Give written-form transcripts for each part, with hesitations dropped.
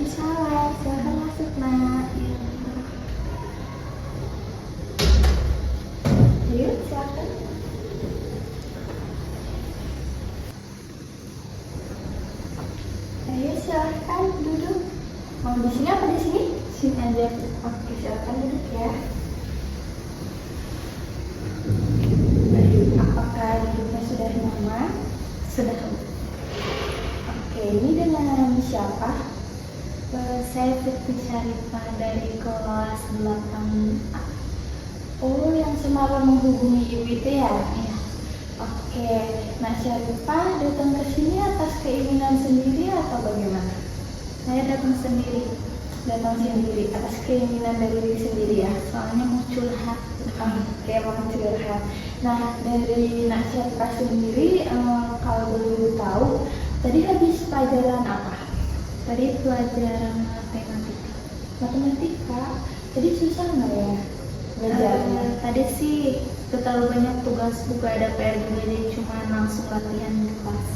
Waalaikumsalam, silahkan masuk nak. Yuk, silahkan. Ayo silahkan duduk. Mau di sini apa di sini? Sini aja. Oke, silahkan duduk ya. Apakah duduknya sudah nyaman? Sudah. Oke, ini dengan siapa? Saya Fitri Syarifah dari kelas 8A. Oh, yang semalam menghubungi ibu itu ya? Iya. Oke, nah Syarifah datang ke sini atas keinginan sendiri atau bagaimana? Saya datang sendiri, Datang sendiri atas keinginan dari diri sendiri ya? soalnya mau curhat. Oke, mau curhat. Nah, dari Nak Syarifah sendiri, kalau boleh tahu, tadi habis pelajaran apa? Tadi pelajaran matematika. Matematika. Tadi susah nggak ya belajarnya? Tadi sih terlalu banyak tugas, buku ada PR juga, jadi cuma langsung latihan di kelas.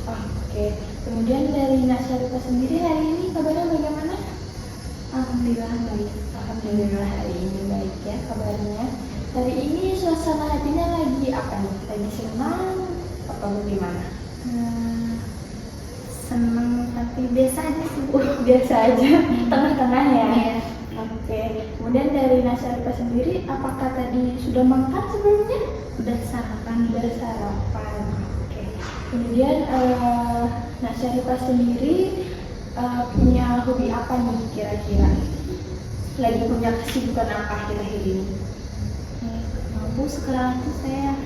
Oke. Kemudian dari Nak Syarifah sendiri hari ini kabarnya bagaimana? Alhamdulillah baik. Alhamdulillah hari ini baik ya kabarnya. Hari ini suasana hatinya lagi apa nih? Lagi senang atau bagaimana? Seneng tapi biasa aja sih Bu. Biasa aja, tengah-tengah ya. Iya. Oke. Kemudian dari Nak Syarifah sendiri, apakah tadi sudah makan sebelumnya? Udah sarapan. Udah sarapan. Oke. Kemudian Nak Syarifah sendiri punya hobi apa nih kira-kira? Lagi punya kesibukan apa akhir-akhir ini? Bu, sekarang tuh saya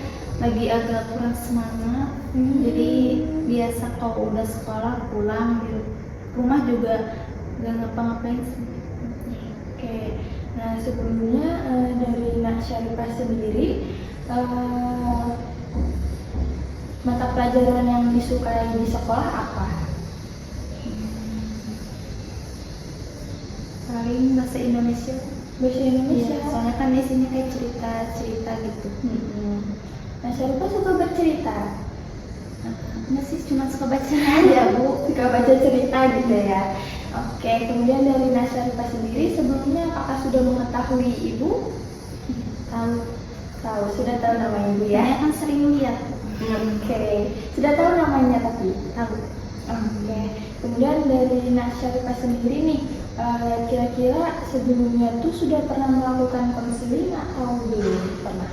lagi agak kurang semangat. Jadi biasa kalau udah sekolah pulang di rumah juga gak ngapa-ngapain sih. Oke. Nah sebelumnya dari Nak Syarifah sendiri mata pelajaran yang disukai di sekolah apa? Paling bahasa Indonesia. Bahasa Indonesia. Iya, soalnya kan isinya kayak cerita-cerita gitu. Nah Syarifah suka bercerita. Enggak sih, cuma suka baca Ya Bu, suka baca cerita gitu ya. Oke, kemudian dari Nak Syarifah sendiri sebelumnya apakah sudah mengetahui ibu? Tahu, sudah tahu nama ibu Ya, ya? kan sering lihat. Oke, sudah tahu namanya tapi? Tahu. Oke, kemudian dari Nak Syarifah sendiri nih, kira-kira sebelumnya tuh sudah pernah melakukan konseling atau belum pernah?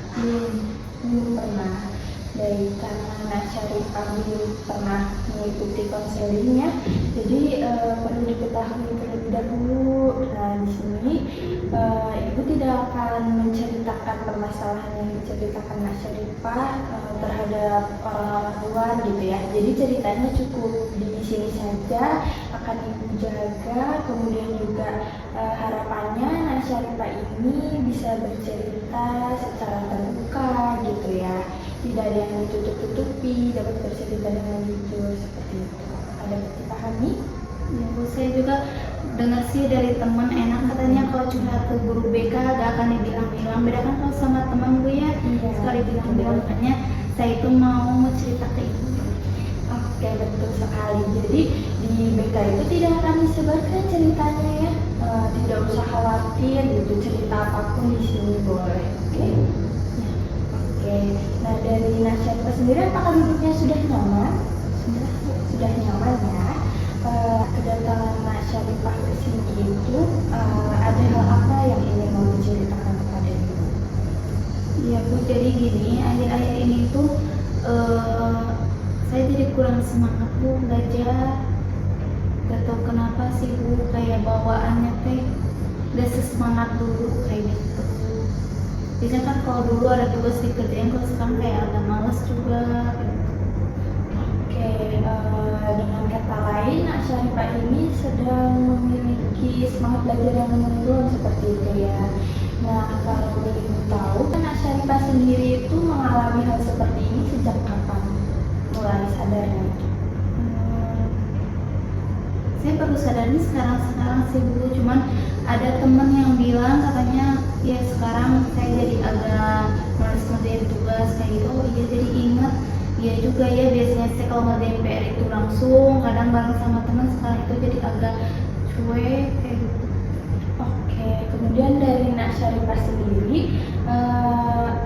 Belum pernah. Baik, karena Nak Syarifah belum pernah mengikuti konselingnya, jadi perlu diketahui terlebih dahulu. Nah di sini ibu tidak akan menceritakan permasalahan yang diceritakan Nak Syarifah terhadap orang-orang luar gitu ya. Jadi ceritanya cukup di sini saja, akan ibu jaga. Kemudian juga harapannya Nak Syarifah ini bisa bercerita secara terbuka gitu ya. Tidak ada yang ditutup-tutupi, dapat bercerita dengan jujur seperti itu. Ada dipahami? Ya Bu, saya juga dengar sih dari teman, enak katanya kalau curhat ke guru BK gak akan dibilang-bilang. Beda kan kalau sama teman Bu ya, Iya, sekali bilang-bilang. Makanya saya itu mau cerita ke ibu. Oke, betul sekali. Jadi di BK itu tidak akan disebarkan ceritanya ya. Tidak usah khawatir gitu, cerita apapun di sini boleh. Oke? Oke. Nah dari Nak Syarifah sendiri apakah duduknya sudah nyaman? Sudah nyaman ya. Kedatangan Nak Syarifah ke sini itu ada hal apa yang ingin mau diceritakan kepada ibu? Iya Bu, jadi gini, akhir-akhir ini tuh saya jadi kurang semangat Bu belajar. Gak tau kenapa sih Bu, kayak bawaannya teh gak sesemangat dulu kayak gitu. Biasanya kan kalau dulu ada tugas dikerjain, kalau sekarang kayak agak males juga gitu. Oke, dengan kata lain Nak Syarifah ini sedang memiliki semangat belajar yang menurun seperti itu ya. Nah kalau boleh ibu tahu, Nak Syarifah sendiri itu mengalami hal seperti ini sejak kapan? Mulai sadarnya? Saya baru sadarnya sekarang sih Bu, cuman ada temen yang bilang katanya ya sekarang saya jadi agak males ngerjain tugas kayak gitu. Oh iya, jadi ingat. Iya juga ya, biasanya saya kalau ngerjain PR itu langsung, kadang bareng sama teman, sekarang itu jadi agak cuek kayak gitu. Oke, kemudian dari Nak Syarifah sendiri,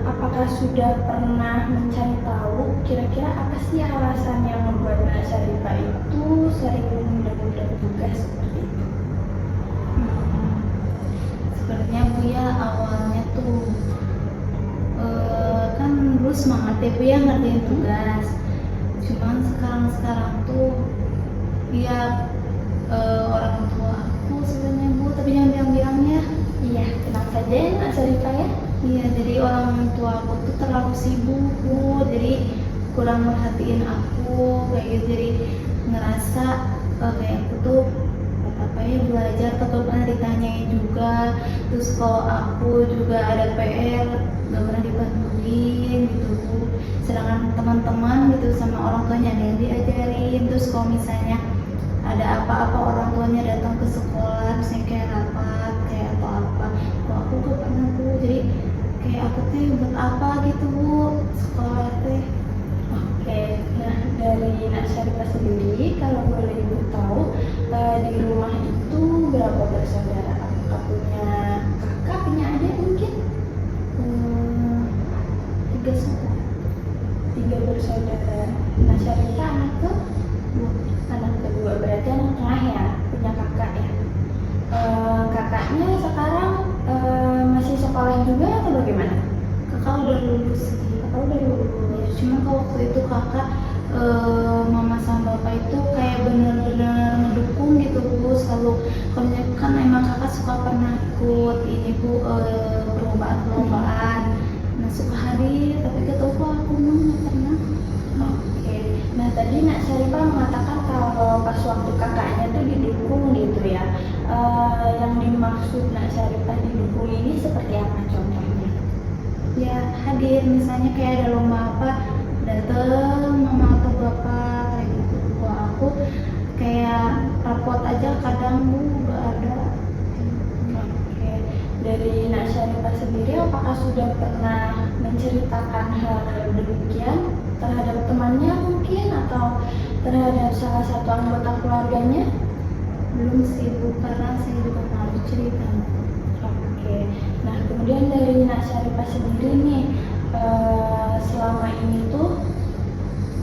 apakah sudah pernah mencari tahu kira-kira apa sih alasan yang membuat Nak Syarifah itu sering menunda-nunda tugas seperti itu? Sebenarnya Bu ya awalnya tuh kan dulu semangat ya Bu ya ngerjain tugas. Cuman sekarang tuh ya orang tua aku sebenarnya Bu, tapi jangan bilang-bilangnya. Iya, tenang saja ya Nak Syarifah ya. Iya, jadi orang tua aku tuh terlalu sibuk Bu, jadi kurang merhatiin aku kayak gitu, jadi ngerasa kayak aku tuh apa ya belajar atau pernah ditanyain juga, terus kalau aku juga ada PR gak pernah dibantuin gitu Bu, sedangkan teman-teman gitu sama orang tuanya ada yang diajarin, terus kalau misalnya ada apa-apa orang tuanya datang ke sekolah misalnya kayak rapat kayak atau apa, kok aku gak pernah Bu, jadi kayak aku teh buat apa gitu Bu sekolah teh. Oke, nah dari Nak Syarifah sendiri, kalau boleh Ibu tahu, di rumah itu berapa bersaudara? Apakah punya kakak, punya adik mungkin? 3 saudara. 3 bersaudara. Nak Syarifah anak ke? Anak kedua, berarti anak tengah ya, punya kakak ya. Kakaknya sekarang masih sekolah juga atau bagaimana? Kakak udah lulus sih. Kakak udah lulus. Ya, cuma kalau waktu itu kakak mama sama bapak itu kayak bener-bener mendukung gitu Bu, selalu kalau kan emang kakak suka pernah ikut ini Bu perlombaan, nah suka hadir tapi gak tau kok aku mah nggak pernah. Oke, nah tadi Nak Syarifah mengatakan kalau pas waktu kakaknya tuh didukung gitu ya. Yang dimaksud Nak Syarifah didukung ini seperti apa contohnya? Ya hadir misalnya kayak ada lomba apa dateng mama atau bapak kayak gitu. Kalau aku kayak rapot aja kadang Bu gak ada. Oke, dari Nak Syarifah sendiri apakah sudah pernah menceritakan hal demikian terhadap temannya mungkin atau terhadap salah satu anggota keluarganya? Belum sih Bu, karena saya juga malu cerita. Oke, nah kemudian dari Nak Syarifah sendiri nih, selama ini tuh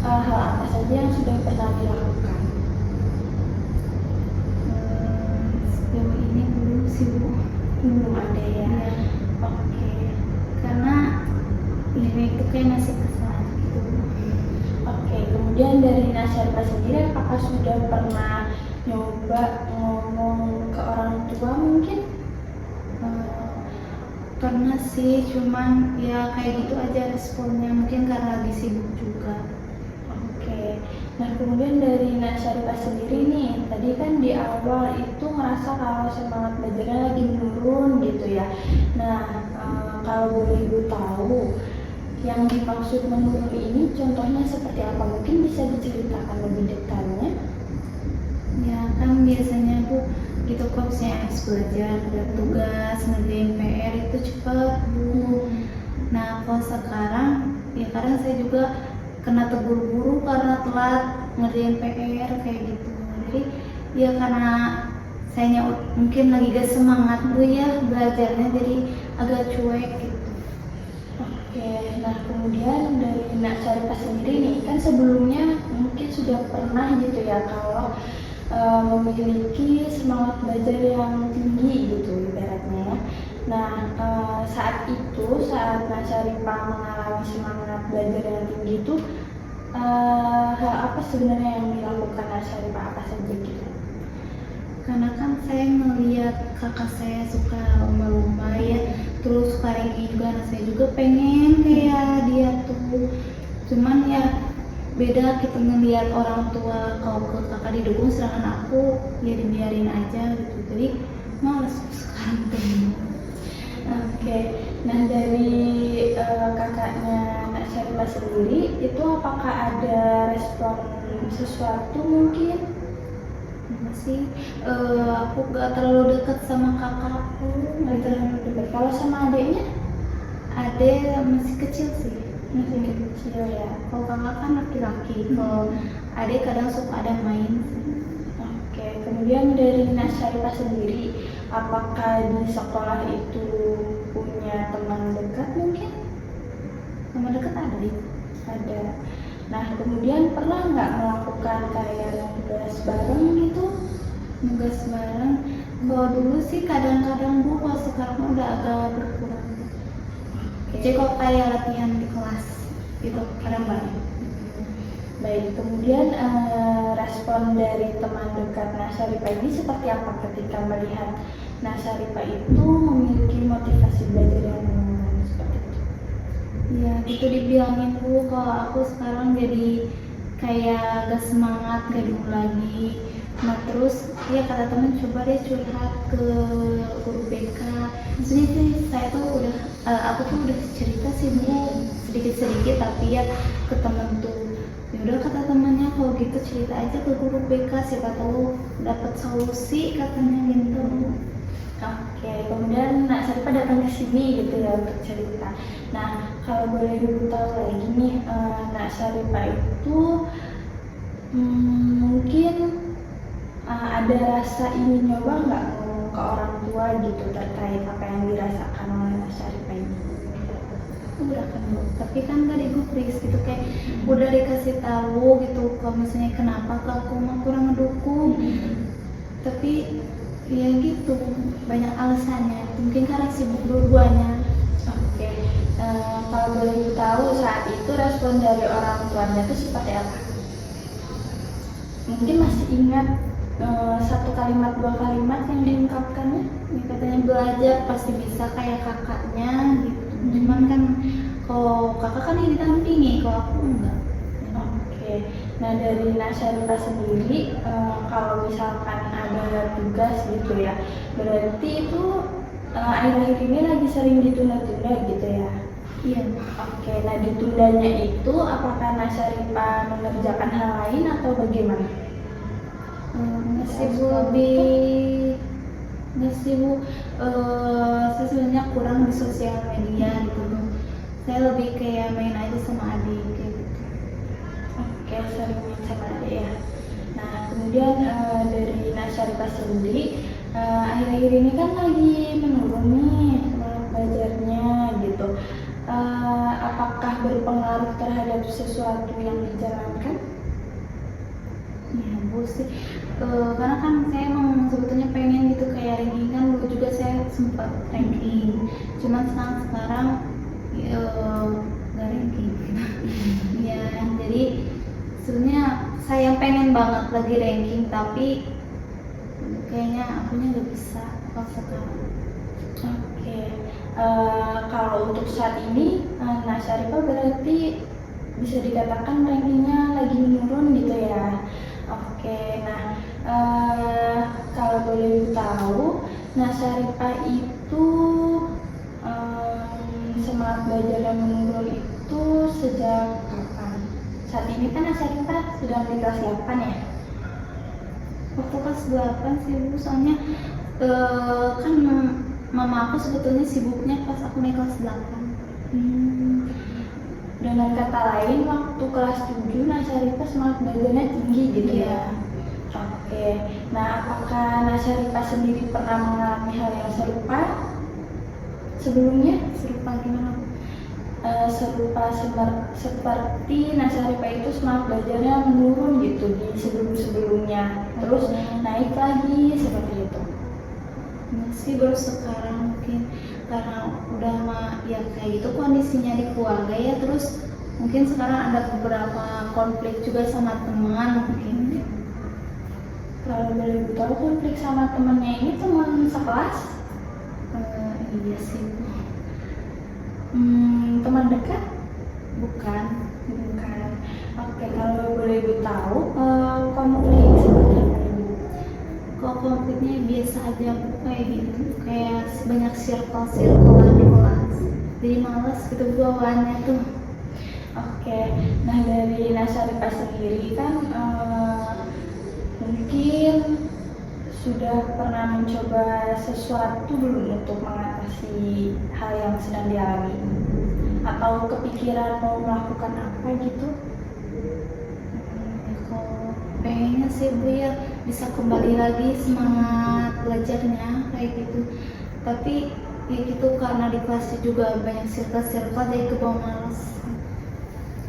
hal apa saja yang sudah pernah dilakukan? Sejauh ini belum sih Bu. Belum ada ya. Ya, Oke. karena ini itu kayak masih kesal gitu. Oke, kemudian dari Nak Syarifah sendiri apakah sudah pernah nyoba ngomong ke orang tua mungkin? Pernah sih, cuman ya kayak gitu aja responnya, mungkin karena lagi sibuk juga. Oke, nah kemudian dari Nak Syarifah sendiri nih, tadi kan di awal itu ngerasa kalau semangat belajarnya lagi menurun gitu ya. Nah, kalau boleh Ibu tahu, yang dimaksud menurun ini contohnya seperti apa? Mungkin bisa diceritakan lebih detailnya? Ya kan biasanya Bu gitu kok misalnya habis belajar ada tugas ngerjain PR itu cepet Bu. Nah kalau sekarang ya kadang saya juga kena terburu-buru karena telat ngerjain PR kayak gitu. Jadi ya karena saya mungkin lagi gak semangat Bu ya belajarnya, jadi agak cuek gitu. Oke, nah kemudian dari Nak Syarifah sendiri nih, kan sebelumnya mungkin sudah pernah gitu ya kalau memiliki semangat belajar yang tinggi gitu ibaratnya ya. Nah, saat Nak Syarifah mengalami semangat belajar yang tinggi itu, hal apa sebenarnya yang dilakukan Nak Syarifah, apa saja gitu? Karena kan saya ngeliat kakak saya suka lomba-lomba ya, terus Karingi juga anak saya juga pengen kayak dia tuh, cuman ya beda kita ngeliat orang tua kalau ke kakak didukung sedangkan aku ya dibiarin aja gitu, jadi males sekarang tuh. Oke, nah dari kakaknya Nak Syarifah sendiri itu apakah ada respon sesuatu mungkin? Masih aku gak terlalu dekat sama kakakku, Nggak terlalu dekat. Kalau sama adiknya? adek masih kecil sih. Masih kecil ya. Kalau kakak kan laki-laki, kalau adek kadang suka ada main. Oke, kemudian kemudian dari Nak Syarifah sendiri, apakah di sekolah itu punya teman dekat mungkin? Teman dekat ada di Ada. Nah, kemudian pernah nggak melakukan kayak tugas bareng gitu? tugas bareng. Kalau dulu sih kadang-kadang Bu, kalau sekarang udah agak berkurang. Jadi kalau kayak latihan di kelas itu kadang-kadang. Baik, kemudian respon dari teman dekat Nak Syarifah ini seperti apa ketika melihat Nak Syarifah itu memiliki motivasi belajar yang menurun seperti itu? Ya gitu dibilangin Bu, kalau aku sekarang jadi kayak gak semangat, gak dulu lagi. Nah terus ya kata temen coba deh curhat ke guru BK. Maksudnya sih saya tuh udah aku tuh udah cerita sih Bu sedikit-sedikit, tapi ya ke temen tuh ya udah kata temannya kalau gitu cerita aja ke guru BK, siapa tahu dapat solusi katanya gitu. Oke, kemudian Nak Syarifah datang ke sini gitu ya untuk cerita. Nah, kalau boleh ibu tahu lagi nih, Nak Syarifah itu mungkin ada rasa ingin nyoba nggak ngomong ke orang tua gitu terkait apa yang dirasakan oleh Nak Syarifah ini? Udah kan Bu, tapi kan gak digubris gitu kayak udah dikasih tahu gitu kalau misalnya kenapa ke aku mah kurang ngedukung. Tapi ya gitu banyak alasannya, mungkin karena sibuk dua-duanya. Oke, kalau boleh ibu tahu saat itu respon dari orang tuanya itu seperti apa? Mungkin masih ingat satu kalimat dua kalimat yang diungkapkannya? Ya, katanya belajar pasti bisa kayak kakaknya gitu. Cuman kan kalau kakak kan yang ditampingi, kalau aku enggak. Oke, nah dari Nak Syarifah sendiri, kalau misalkan ada tugas gitu ya, berarti itu akhir-akhir ini lagi sering ditunda-tunda gitu ya? Iya. Oke, nah ditundanya itu apakah Nak Syarifah mengerjakan hal lain atau bagaimana? Masih Bu saya sebenarnya kurang di sosial media gitu Bu. Saya lebih kayak main aja sama adik kayak gitu. Oke, sering main sama adik ya. Nah, kemudian dari Nak Syarifah sendiri, akhir-akhir ini kan lagi menurun nih semangat belajarnya gitu. Apakah berpengaruh terhadap sesuatu yang dijalankan? Ya Bu sih, karena kan saya emang sebetulnya pengen gitu kayak ranking, kan dulu juga saya sempat ranking, cuman sekarang nggak ranking. Ya jadi sebenarnya saya pengen banget lagi ranking, tapi kayaknya akunya nggak bisa kalau sekarang. Oke, kalau untuk saat ini Nak Syarifah berarti bisa dikatakan rankingnya lagi menurun gitu ya. Oke, nah kalau boleh tahu, Nak Syarifah itu semangat belajar yang menurun itu sejak kapan? Saat ini kan Nak Syarifah sudah di kelas 8 ya? Waktu kelas 8 sih Bu, soalnya kan mama aku sebetulnya sibuknya pas aku naik kelas 8. Dengan kata lain, waktu kelas 7 Nak Syarifah semangat belajarnya tinggi gitu ya? Oke, nah apakah Nak Syarifah sendiri pernah mengalami hal yang serupa sebelumnya? Serupa gimana Bu? Serupa seperti Nak Syarifah itu semangat belajarnya menurun gitu di sebelum-sebelumnya, terus naik lagi seperti itu. Masih baru sekarang mungkin karena udah ya kayak gitu kondisinya di keluarga ya, terus mungkin sekarang ada beberapa konflik juga sama teman mungkin. Kalau boleh tahu konflik sama temennya ini teman sekelas? Iya sih. Teman dekat? Bukan. Oke, kalau boleh tahu konflik seperti apa ini? Kalau konfliknya biasa aja Bu, kayak gitu, kayak banyak circle-circlean di kelas, jadi males gitu bawaannya tuh. Oke, nah dari Nak Syarifah sendiri kan mungkin sudah pernah mencoba sesuatu belum untuk mengatasi hal yang sedang dialami, atau kepikiran mau melakukan apa gitu? Kalau pengennya sih sih Bu ya bisa kembali lagi semangat belajarnya kayak gitu. Tapi ya gitu karena di kelasnya juga banyak circle-circle jadi kebawa males.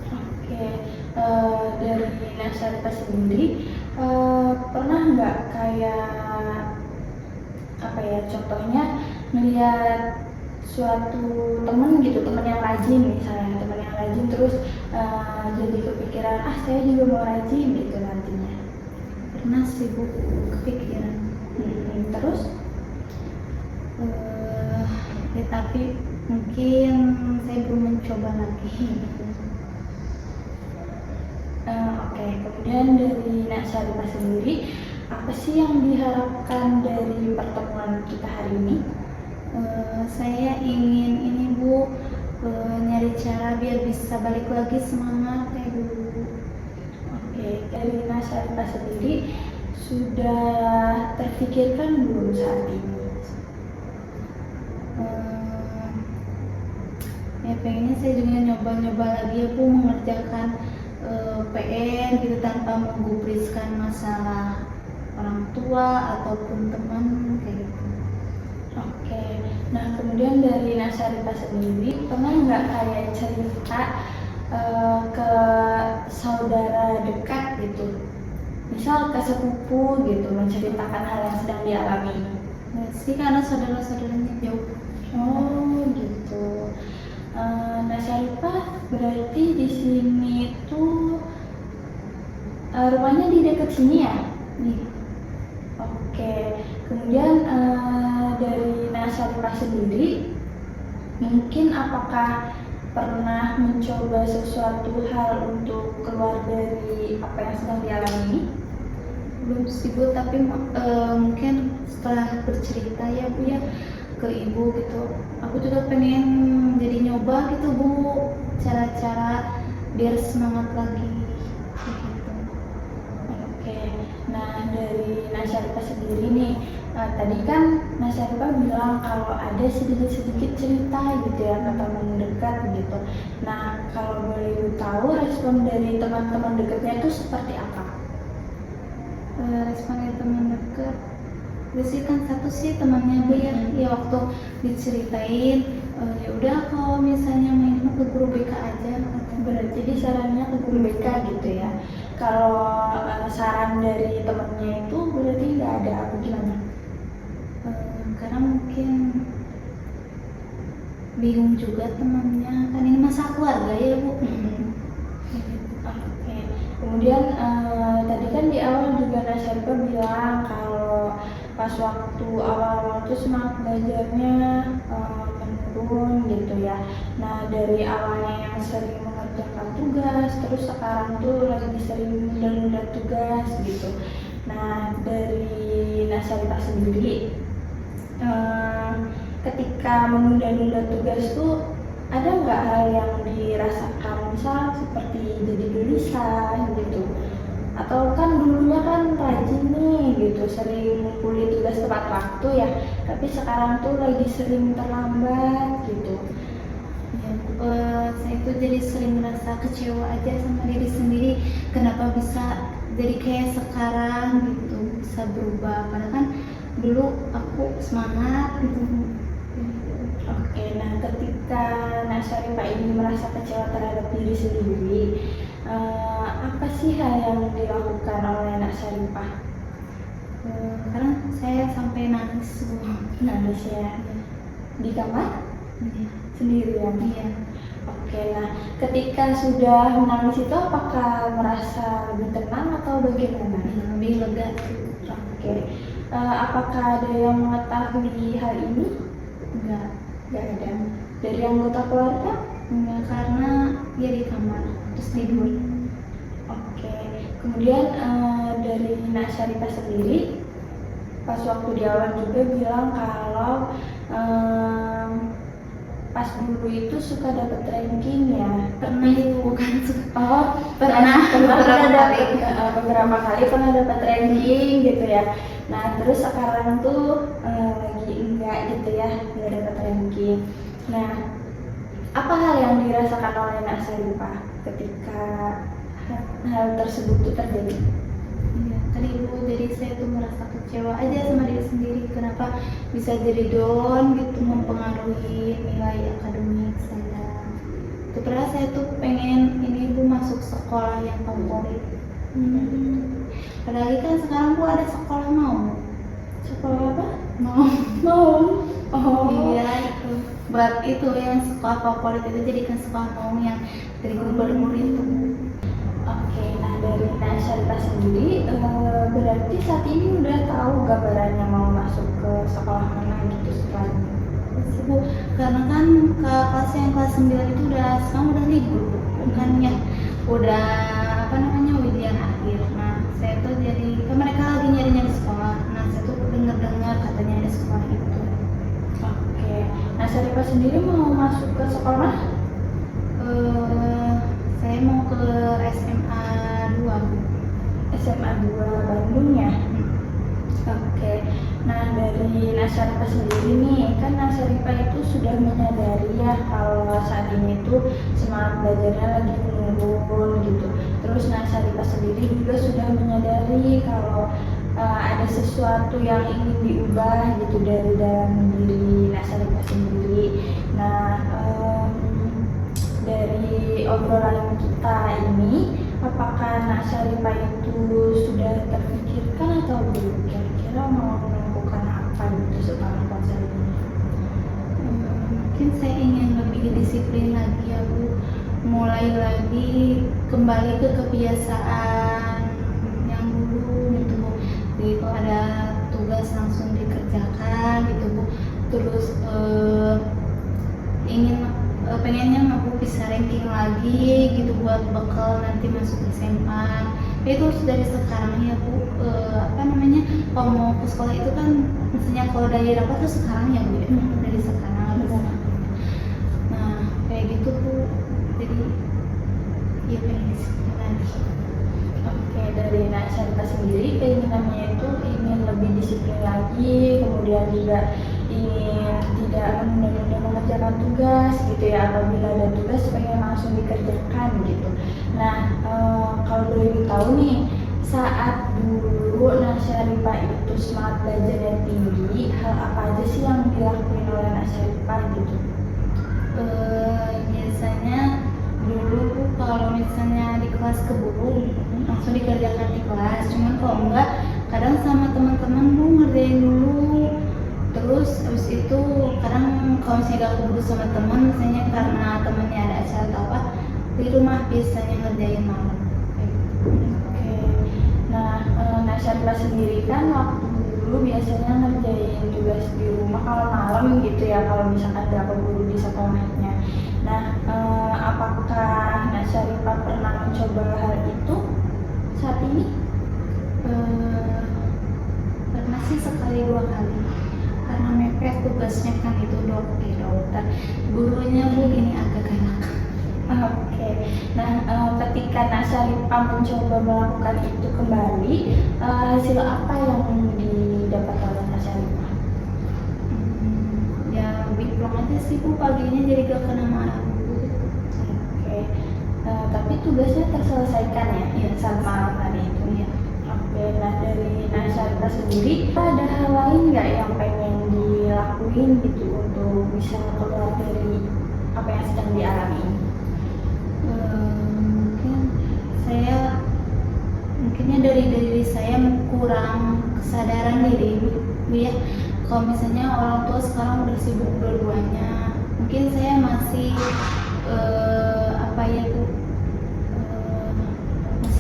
Oke, dari Nasarpa sendiri pernah nggak kayak apa ya, contohnya melihat suatu temen gitu, temen yang rajin misalnya, temen yang rajin terus jadi kepikiran saya juga mau rajin gitu nantinya. Pernah sih Bu kepikiran. Terus Ya tapi mungkin saya belum mencoba lagi. Oke, kemudian dari Nasarpa sendiri apa sih yang diharapkan dari pertemuan kita hari ini? Saya ingin ini Bu nyari cara biar bisa balik lagi semangat kayak dulu. Oke, dari Nasarpa sendiri sudah terfikirkan belum saat ini? Ya pengennya saya juga nyoba-nyoba lagi ya Bu mengerjakan PR gitu tanpa menggubriskan masalah orang tua ataupun teman kayak gitu. Oke, nah kemudian dari Nasarpa sendiri pernah nggak kayak cerita ke saudara dekat gitu, misal ke sepupu gitu, menceritakan hal yang sedang dialami? Nah, sih karena saudara-saudaranya jauh. Oh gitu. Nasarpa berarti di sini tuh rumahnya di dekat sini ya? Nih, Oke, kemudian dari Nasarpa sendiri, mungkin apakah pernah mencoba sesuatu hal untuk keluar dari apa yang sedang dialami ini? belum sih Bu, tapi mungkin setelah bercerita ya Bu ya ke ibu gitu, aku juga pengen jadi nyoba gitu Bu cara-cara biar semangat lagi gitu. Oke, nah dari Nasarpa sendiri nih, tadi kan Nasarpa bilang kalau ada sedikit-sedikit cerita gitu ya ke teman dekat gitu. Nah kalau boleh tahu respon dari teman-teman dekatnya itu seperti apa? Respon dari teman dekat sih kan satu sih temannya Bu ya waktu diceritain ya udah kalau misalnya main ke guru BK aja kata. Berarti sarannya ke guru BK gitu ya. Kalau saran dari temannya itu berarti nggak ada apa gimana? Karena mungkin bingung juga temannya kan ini masalah keluarga ya Bu. Oke. Kemudian tadi kan di awal juga Nasarpa bilang kalau pas waktu awal-awal tuh semangat belajarnya menurun gitu ya. Nah dari awalnya yang sering mengerjakan tugas, terus sekarang tuh lagi sering menunda tugas gitu. Nah dari Nasarpa sendiri, ketika menunda-nunda tugas tuh ada nggak hal yang dirasakan, misal seperti jadi gelisah gitu, atau kan dulunya kan rajin nih gitu, sering ngumpulin tugas tepat waktu ya, tapi sekarang tuh lagi sering terlambat gitu. Saya itu jadi sering merasa kecewa aja sama diri sendiri kenapa bisa jadi kayak sekarang gitu bisa berubah, padahal kan dulu aku semangat gitu. Oke, nah ketika Nasarpa ini merasa kecewa terhadap diri sendiri, apa sih hal yang dilakukan oleh Nasarpa? Karena saya sampai nangis Nangis ya? Di kamar? Iya. Sendirian? Iya. Oke, nah ketika sudah menangis itu apakah merasa lebih tenang atau bagaimana? Lebih lega. Oke, apakah ada yang mengetahui hal ini? Enggak. Nggak ada. Dari anggota keluarga? Enggak, karena dia di kamar terus tidur. Oke, kemudian dari Nasarpa sendiri, pas waktu di awal juga bilang kalau pas dulu itu suka dapat ranking ya. Pernah itu bukan suka. Oh, Pernah beberapa kali. Beberapa kali pernah dapat ranking gitu ya. Nah, terus sekarang tuh lagi enggak gitu ya, enggak dapat ranking. Nah, apa hal yang dirasakan oleh Nasarpa ketika hal tersebut tuh terjadi? Iya, tadi ngerasa kecewa aja sama diri sendiri, kenapa bisa jadi down gitu, mempengaruhi nilai akademik saya. Itu padahal saya tuh pengen ini Bu masuk sekolah yang favorit. Padahal kan sekarang Bu ada sekolah mau. Sekolah apa? Mau. Oh Iya itu. Buat itu yang sekolah favorit itu jadikan sekolah mau yang dari gubernur itu. Oke, nah dari Syarifah sendiri berarti saat ini udah tahu gambarannya mau masuk ke sekolah mana gitu setelahnya. Bu, karena kan ke kelas yang kelas 9 itu sekarang udah libur, bukan ya, udah apa namanya ujian akhir. Nah saya tuh jadi kan mereka lagi nyari sekolah, nah saya tuh dengar katanya ada sekolah itu. Oke, nah Syarifah sendiri mau masuk ke sekolah mana? Saya mau ke SMA 2 Bu. SMA 2 Bandung ya. Oke, nah dari Syarifah sendiri nih, kan Syarifah itu sudah menyadari ya kalau saat ini tuh semangat belajarnya lagi menurun gitu. Terus Syarifah sendiri juga sudah menyadari kalau ada sesuatu yang ingin diubah gitu dari dalam diri Syarifah sendiri. Nah, dari obrolan kita ini, apakah Syarifah itu sudah terpikirkan atau belum? Kira-kira mau melakukan apa gitu setelah konser ini? Mungkin saya ingin lebih disiplin lagi ya Bu, mulai lagi kembali ke kebiasaan yang dulu gitu Bu. Jadi kalau ada tugas langsung dikerjakan gitu Bu. Terus pengennya aku bisa ranking lagi gitu buat bekal nanti masuk SMA. Itu harus dari sekarang ya Bu. Apa namanya, kalau mau ke sekolah itu kan misalnya kalau dari rapat tuh sekarang ya Bu ya. Dari sekarang harus. Nah kayak gitu Bu, jadi ya pengen disiplin lagi. Oke, dari Syarifah sendiri keinginannya itu ingin lebih disiplin lagi, kemudian juga ingin tidak menunda-nunda mengerjakan tugas gitu ya, apabila ada tugas pengen langsung dikerjakan gitu. Nah, kalau boleh tahu nih, saat dulu Syarifah itu semangat belajarnya tinggi, hal apa aja sih yang dilakuin oleh Syarifah gitu? Biasanya dulu Bu, kalau misalnya di kelas keburu langsung dikerjakan di kelas, cuman kalau enggak kadang sama teman-teman Bu ngerjain dulu. Terus habis itu kadang kalau misalnya gak keburu sama teman, misalnya karena temannya ada acara atau apa, di rumah biasanya ngerjain malam. Oke, nah Syarifah sendiri kan waktu dulu biasanya ngerjain tugas di rumah kalau malam gitu ya, kalau misalkan gak keburu di sekolahnya. Nah, apakah Syarifah pernah mencoba hal itu saat ini? Pernah sih sekali dua kali, karena mepet tugasnya kan itu dokter. Gurunya Bu ini agak galak. Oke, nah ketika Syarifah mencoba melakukan itu kembali, hasil apa yang didapat oleh Syarifah? Ya lebih plong aja sih Bu, paginya jadi gak kena marah Bu. Oke, tapi tugasnya terselesaikan ya, sama tadi itu ya. Oke, nah dari Syarifah sendiri, ada hal lain nggak yang pengen dilakuin gitu untuk bisa keluar dari apa yang sedang dialami ini? Mungkinnya dari diri saya kurang kesadaran diri Bu ya. Kalau misalnya orang tua sekarang udah sibuk dua-duanya, mungkin saya masih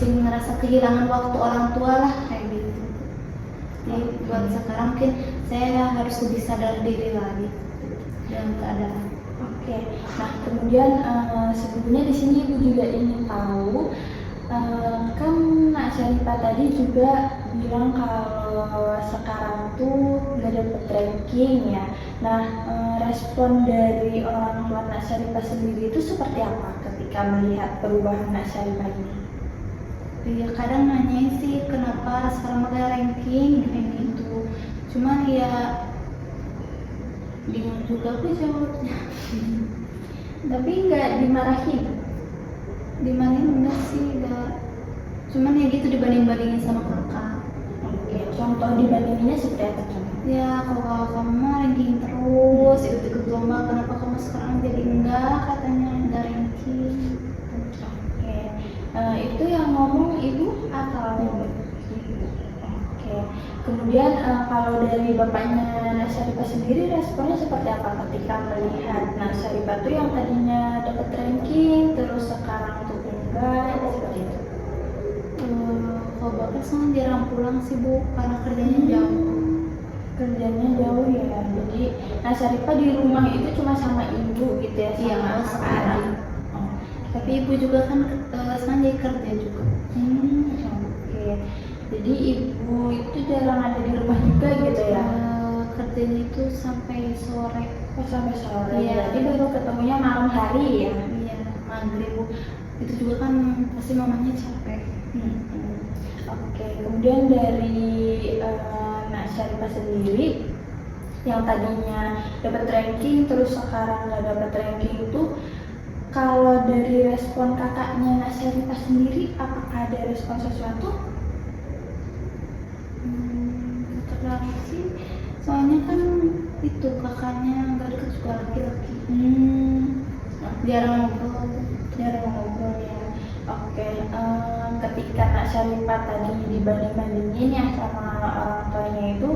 masih ngerasa kehilangan waktu orang tua lah kayak gitu. Jadi buat sekarang mungkin saya harus lebih sadar diri lagi dalam keadaan. Oke, nah kemudian sebelumnya di sini Ibu juga ingin tahu, kan Syarifah tadi juga bilang kalau sekarang tuh nggak dapet ranking ya. Nah, respon dari orang tua Syarifah sendiri itu seperti apa ketika melihat perubahan Syarifah ini? Ya kadang nanyain sih kenapa sekarang ada ranking kayak gitu. Cuman ya bingung juga aku jawabnya. Tapi nggak dimarahin? Dimarahin enggak sih, enggak. Cuman ya gitu dibanding-bandingin sama kakak. Oke, contoh contoh dibandinginnya seperti apa coba? Ya kalau kamu mah ranking terus ikut-ikut lomba, kenapa kamu sekarang jadi enggak, katanya enggak ranking. Oke, itu yang ngomong ibu atau ibu? Oke, kemudian kalau dari bapaknya Nasyarifah sendiri responnya seperti apa ketika melihat Nasyarifah tuh yang tadinya dapat ranking terus sekarang tuh enggak seperti itu? Kalau bapak sekarang jarang pulang sih Bu, karena kerjanya jauh. Kerjanya jauh ya, jadi Nasyarifah di rumah itu cuma sama ibu gitu ya, Iya, sama sekarang. adik. Oh. Tapi ibu juga kan sekarang jadi kerja juga. Oke. Jadi ibu itu jarang ada di rumah juga gitu ya? Kerjanya itu sampai sore. Oh, sampai sore. Iya. Jadi baru ketemunya malam hari ya? Iya, maghrib Bu. Itu juga kan pasti mamanya capek. Oke. Kemudian dari Nasyarifah sendiri yang tadinya dapat ranking terus sekarang nggak dapat ranking itu, kalau dari respon kakaknya Nasyarifah sendiri, apakah ada respon sesuatu? Terlalu sih, soalnya kan itu kakaknya nggak deket juga laki-laki. Jarang ngobrol Ya. Oke, ketika Nasyarifah tadi dibanding-bandingin ya sama orang tuanya itu,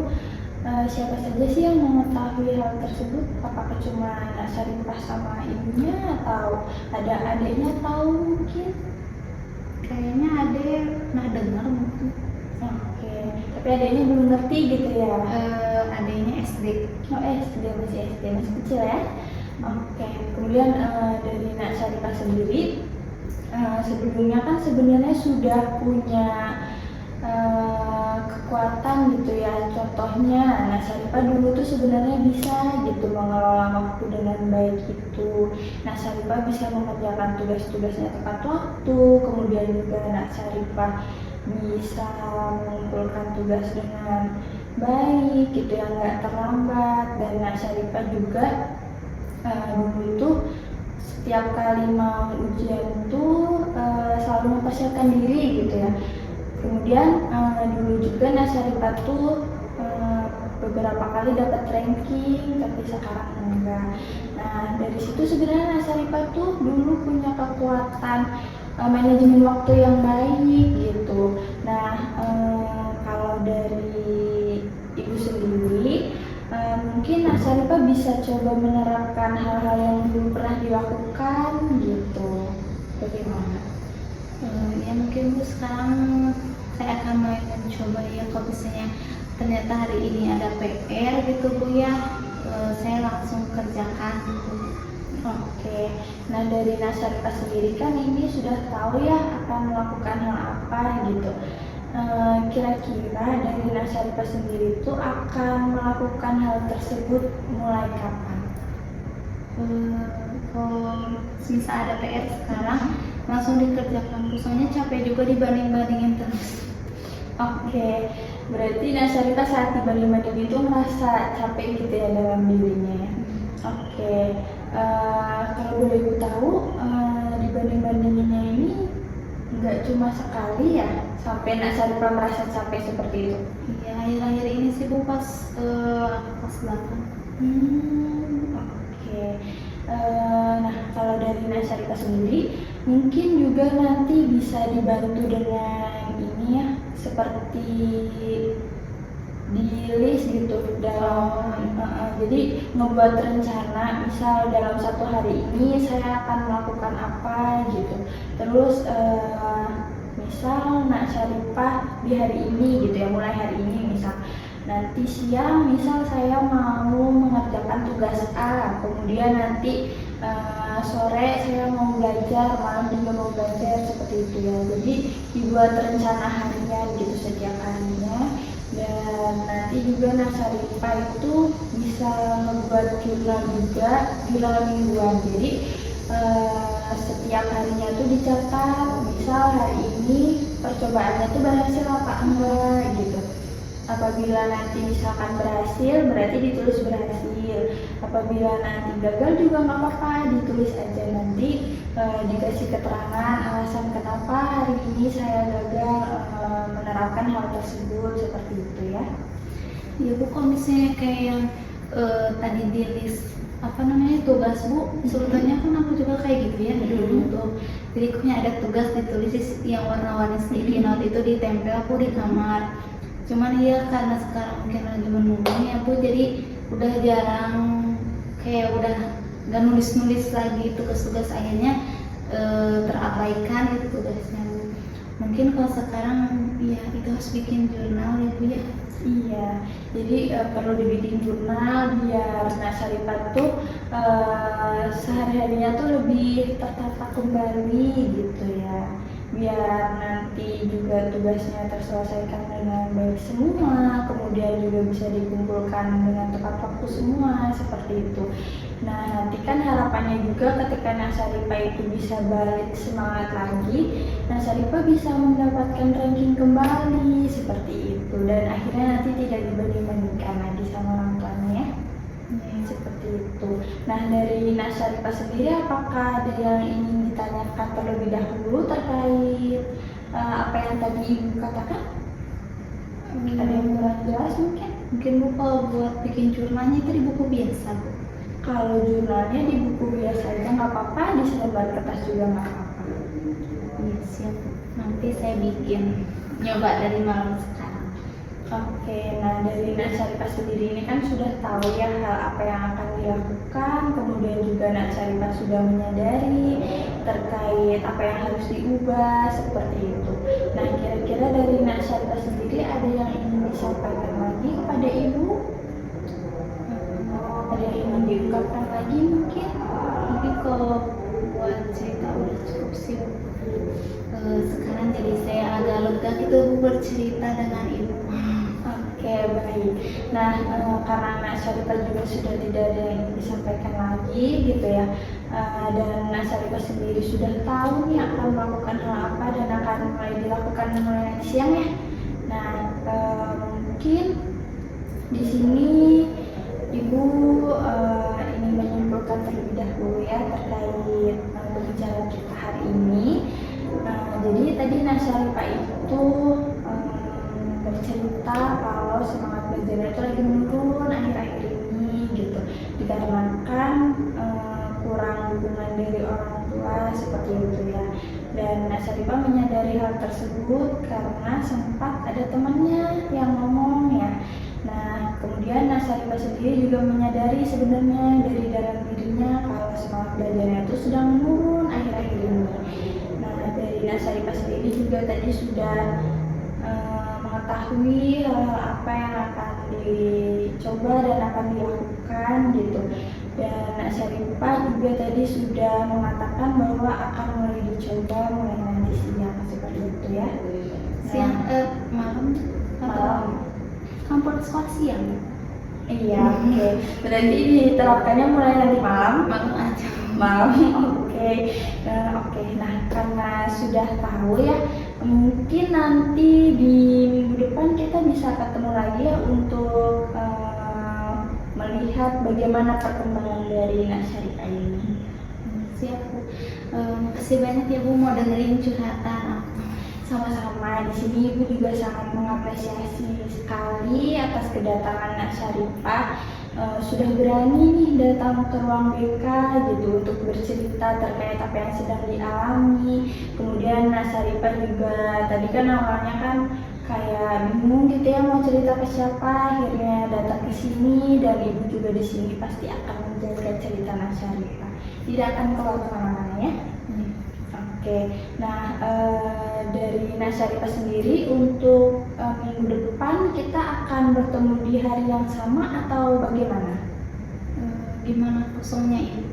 siapa saja sih yang mengetahui hal tersebut? Apakah cuma Nasyarifah sama ibunya atau ada adiknya tahu mungkin? Kayaknya adek pernah dengar mungkin. Oke, tapi adiknya belum ngerti gitu ya? Adeknya SD. Oh, SD, masih kecil ya? Oke, kemudian dari Nasyarifah sendiri, sebelumnya kan sebenarnya sudah punya kekuatan gitu ya. Contohnya Nasyarifah dulu tuh sebenarnya bisa gitu mengelola waktu dengan baik itu. Nasyarifah bisa mengerjakan tugas-tugasnya tepat waktu, kemudian juga Nasyarifah bisa mengumpulkan tugas dengan baik gitu ya, nggak terlambat. Dan Nasyarifah juga dulu itu setiap kali mau ujian tuh selalu mempersiapkan diri gitu ya. Kemudian dulu juga Nasyarifah tuh beberapa kali dapat ranking, tapi sekarang enggak. Nah, dari situ sebenarnya Nasyarifah tuh dulu punya kekuatan manajemen waktu yang baik gitu. Nah, kalau dari ibu sendiri, mungkin Nasyarifah bisa coba menerapkan hal-hal yang belum pernah dilakukan gitu. Bagaimana? Ya mungkin Bu, sekarang saya akan mulai mencoba ya, kalau misalnya ternyata hari ini ada PR gitu Bu ya, saya langsung kerjakan gitu. Oke, nah dari Nasyarifah sendiri kan ini sudah tahu ya akan melakukan hal apa gitu. Kira-kira dari Nasyarifah sendiri itu akan melakukan hal tersebut mulai kapan? Kalau misal ada PR sekarang langsung dikerjakan, soalnya capek juga dibanding-bandingin terus. Oke, berarti Nasyarifah saat dibanding-bandingin itu merasa capek gitu ya dalam dirinya ya? Oke, kalau boleh ibu tahu, dibanding-bandinginnya ini nggak cuma sekali ya sampai Nasyarifah merasa capek seperti itu? Iya, akhir-akhir ini sih Bu, pas kelas 8. Oke. Nah, kalau dari Nasyarifah sendiri mungkin juga nanti bisa dibantu dengan ini ya, seperti di list gitu dalam jadi ngebuat rencana, misal dalam satu hari ini saya akan melakukan apa gitu. Terus misal Nasyarifah di hari ini gitu ya, mulai hari ini misal nanti siang misal saya mau mengerjakan tugas A, kemudian nanti sore saya mau belajar, malam juga mau belajar, seperti itu ya. Jadi dibuat rencana harian gitu setiap harinya. Dan nanti juga Nasyarifah itu bisa membuat jurnal juga, jurnal mingguan. Jadi setiap harinya tuh dicatat, misal hari ini percobaannya tuh berhasil apa enggak gitu. Apabila nanti misalkan berhasil, berarti ditulis berhasil. Apabila nanti gagal juga nggak apa-apa, ditulis aja nanti dikasih keterangan alasan kenapa hari ini saya gagal menerapkan hal tersebut, seperti itu ya. Ya Bu, kalau misalnya kayak yang tadi di list apa namanya tugas Bu, sebetulnya kan aku juga kayak gitu ya dulu tuh. Jadi punya ada tugas ditulis yang warna-warni sticky note itu ditempel aku di kamar. Cuman ya karena sekarang mungkin lagi menunggu ya Bu, jadi udah jarang kayak udah gak nulis-nulis lagi tugas-tugas, akhirnya terabaikan itu tugasnya. Mungkin kalau sekarang ya itu harus bikin jurnal ya Bu ya. Iya, jadi perlu dibikin jurnal biar Nak Syarifah tuh sehari-harinya tuh lebih tertata kembali gitu ya. Biar nanti juga tugasnya terselesaikan dengan baik semua, kemudian juga bisa dikumpulkan dengan tepat waktu semua, seperti itu. Nah, nanti kan harapannya juga ketika Nak Syarifah itu bisa balik semangat lagi, Nak Syarifah bisa mendapatkan ranking kembali, seperti itu. Dan akhirnya nanti tidak dibanding-bandingkan lagi sama orang tuanya ya. Seperti itu. Nah, dari Nak Syarifah sendiri apakah ada yang ingin ditanyakan terlebih dahulu terkait apa yang tadi Ibu katakan? Ada yang kurang jelas mungkin? Mungkin Bu kalau buat bikin jurnalnya itu di buku biasa Bu. Kalau jurnalnya di buku biasa aja nggak apa-apa, di selembar kertas juga nggak apa-apa. Iya siap Bu. Nanti saya bikin nyoba dari malam sekarang. Oke, nah dari Nak Syarifah sendiri ini kan sudah tahu ya hal apa yang akan dilakukan, kemudian juga Nak Syarifah sudah menyadari terkait apa yang harus diubah, seperti itu. Nah, kira-kira dari Nak Syarifah sendiri ada yang ingin disampaikan lagi kepada Ibu? Ada yang ingin diungkapkan lagi mungkin? Mungkin kalau buat cerita udah cukup sih Bu. Sekarang jadi saya agak lega gitu Bu bercerita dengan Ibu. Oke, baik. Nah, karena Nak Syarifah juga sudah tidak ada yang disampaikan lagi gitu ya, dan Nak Syarifah sendiri sudah tahu nih akan melakukan hal apa dan akan mulai dilakukan mulai nanti siang ya. Nah, mungkin di sini Ibu ingin menyimpulkan terlebih dahulu ya terkait pembicaraan kita hari ini. Jadi tadi Nak Syarifah itu bercerita kalau semangat belajarnya itu lagi menurun akhir-akhir ini gitu, dikarenakan kurang dukungan dari orang tua, seperti itu ya. Dan Nak Syarifah menyadari hal tersebut karena sempat ada temannya yang ngomong ya. Nah, kemudian Nak Syarifah sendiri juga menyadari sebenarnya dari dalam dirinya kalau semangat belajarnya itu sedang menurun akhir-akhir ini. Nah, dari Nak Syarifah sendiri juga tadi sudah mengetahui hal-hal apa yang akan dicoba dan akan dilakukan gitu. Dan Nak Syarifah juga tadi sudah mengatakan bahwa akan mulai dicoba mulai nanti siang, seperti itu ya. Siang malam Malam. Kampus sekolah siang. Iya, oke. Berarti diterapkannya mulai nanti malam. Malam aja. Malam, oke. Oke. Nah, karena sudah tahu ya, mungkin nanti di minggu depan kita bisa ketemu lagi ya untuk melihat bagaimana perkembangan dari Nak Syarifah ini. Siap Bu. Makasih banyak ya Bu mau dengerin curhatan aku. Sama-sama, di sini Ibu juga sangat mengapresiasi sekali atas kedatangan Nak Syarifah. Sudah berani nih datang ke ruang BK gitu untuk bercerita terkait apa yang sedang dialami. Kemudian Nak Syarifah juga tadi kan awalnya kan kayak bingung gitu ya mau cerita ke siapa, akhirnya datang ke sini dan Ibu juga di sini pasti akan menjaga cerita Nak Syarifah. Tidak akan keluar kemana-mana ya. Oke, nah dari Nak Syarifah sendiri untuk minggu depan kita akan bertemu di hari yang sama atau bagaimana? Gimana kosongnya ini?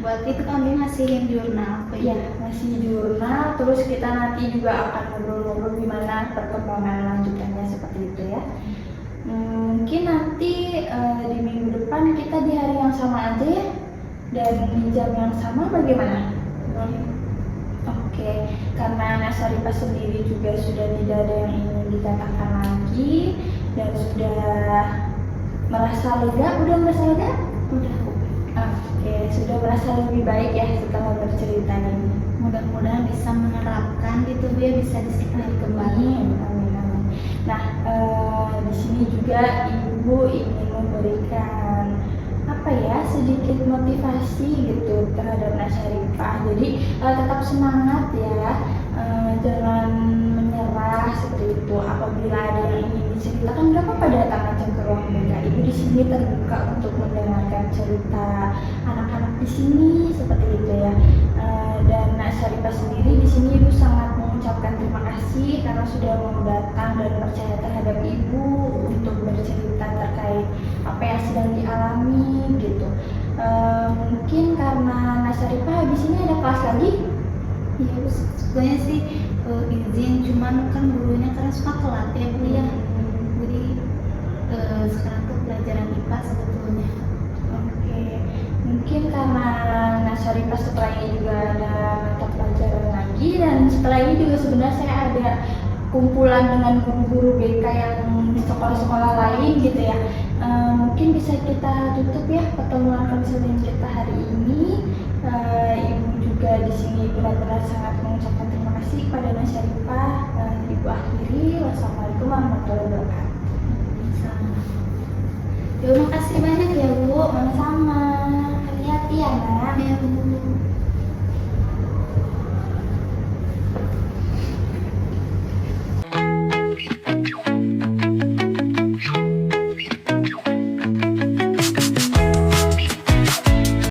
Buat itu kami ngasihin jurnal apa Ya, masih jurnal, terus kita nanti juga akan ngobrol-ngobrol gimana perkembangan lanjutannya, seperti itu ya. Mungkin nanti di minggu depan kita di hari yang sama aja ya, dan di jam yang sama bagaimana? Oke, karena Nak Syarifah sendiri juga sudah tidak ada yang ingin dikatakan lagi, dan sudah merasa lega. Udah merasa lega? Udah. Oke, sudah merasa lebih baik ya setelah bercerita ini. Mudah-mudahan bisa menerapkan gitu Bu ya, bisa disiplin kembali. Amin. Nah, di sini juga Ibu ingin memberikan apa ya, sedikit motivasi gitu terhadap Nak Syarifah. Jadi tetap semangat ya, jangan menyerah seperti itu. Apabila ada yang ingin diceritakan, nggak apa-apa, datang aja ke ruang BK. Ibu di sini terbuka untuk mendengarkan cerita anak-anak di sini seperti itu ya. Dan Nak Syarifah sendiri di sini Ibu sangat mengucapkan terima kasih karena sudah mau datang dan percaya terhadap Ibu untuk bercerita terkait apa yang sedang dialami gitu. Mungkin karena Nak Syarifah habis ini ada kelas lagi? Iya Bu, sebenarnya sih izin, cuman kan gurunya karena suka telat ya Bu ya. Jadi sekarang tuh pelajaran IPA sebetulnya. Oke, mungkin karena Nak Syarifah setelah ini juga ada mata pelajaran lagi, dan setelah ini juga sebenarnya saya ada kumpulan dengan guru-guru BK yang di sekolah-sekolah lain gitu ya. Mungkin bisa kita tutup ya pertemuan konseling kita hari ini. Ibu juga di sini benar-benar sangat mengucapkan terima kasih kepada Nak Syarifah. Ibu akhiri, wassalamualaikum warahmatullahi wabarakatuh.